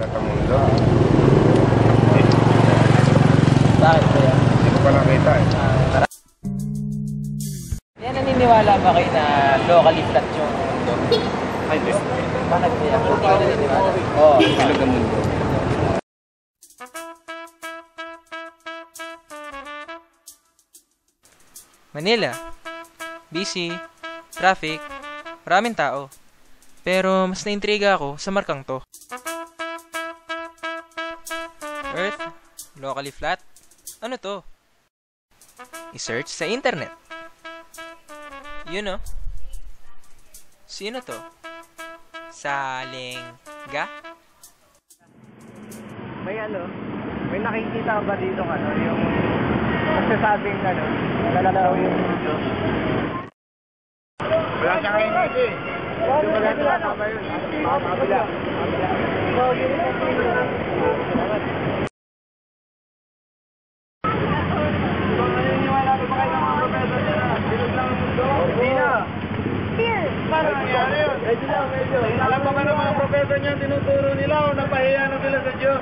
Katamundo. Bakit ba yan? Hindi ko pa nakita eh. Yan, naniniwala ba kayo na locally flat yung mundo? Ay, Diyos. Bakit ba yan? Hindi ko naniniwala. Oo, bilog ang mundo. Manila. Busy, traffic, maraming tao. Pero mas naintriga ako sa markang to. Earth, locally flat. Ano to? I-search sa internet. Yun, no? Sino to? Salengga? May nakikita ka ba dito yung nagsasabing lalalaw yung mundo? Wala siya kayo nito eh. Wala siya kasama yun. Kabila. Naniniwala ba kayo ng mga professor nila? Bilog lang ang mundo? Hindi na. Paano nangyari yun? Medyo. Alam mo ba ng mga professor niya tinuturo nila o napahiya na sila sa Diyos?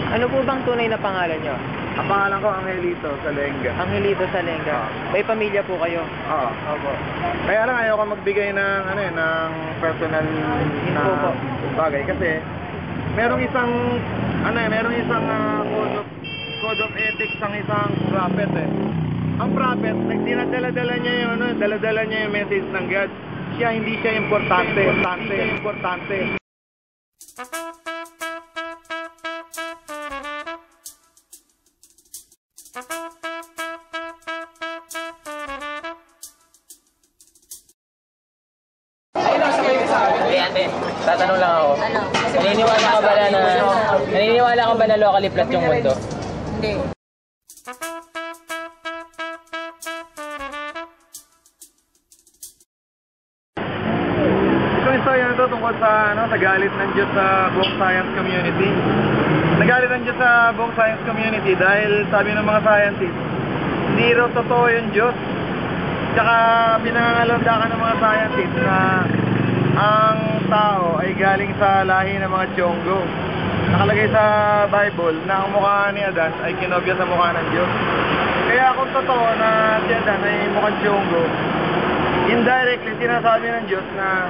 Ano po bang tunay na pangalan nyo? Ang pangalan ko, Angelito Salengga. Angelito Salengga. May pamilya po kayo? Oo. Opo. Kaya lang ayoko magbigay ng ng personal na Info po. bagay kasi merong isang code of ethics ang isang prophet eh. Ang prophet, dinadala-dala niya yung message ng God. Hindi siya importante. Ate, tatanong lang ako. Ano? Naniniwala ka ba na locally flat yung mundo? Hindi. Itong istorya na ito tungkol sa galit ng Diyos sa buong science community. Nagalit ng Diyos sa buong science community dahil sabi ng mga scientists, hindi raw totoo yung Diyos. Tsaka pinangangalanda ka ng mga scientists na ang tao ay galing sa lahi ng mga Tiyonggo. Nakalagay sa Bible na ang mukha ni Adan ay kinopya sa mukha ng Diyos. Kaya kung totoo na si Adan ay mukhang Tiyonggo, indirectly sinasabi ng Diyos na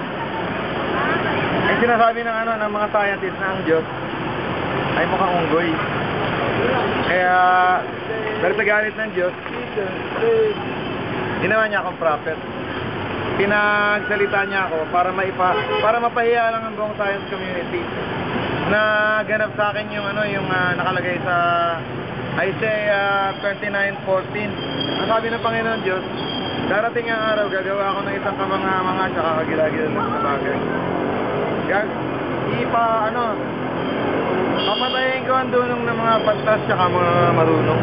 sinasabi ng mga scientists na ang Diyos ay mukhang unggoy. Kaya dahil sa galit ng Diyos, ginawa niya akong prophet. Pinagsalita niya ako para mapahiya lang ang buong science community na ganap sa akin yung nakalagay sa Isaiah 29:14. Ang sabi ng Panginoon Diyos, darating ang araw, gagawa ako ng isang kamanga-manga tsaka kagila-gila lang na bagay. Papatayin ko ang dunong ng mga pantas tsaka mga marunong.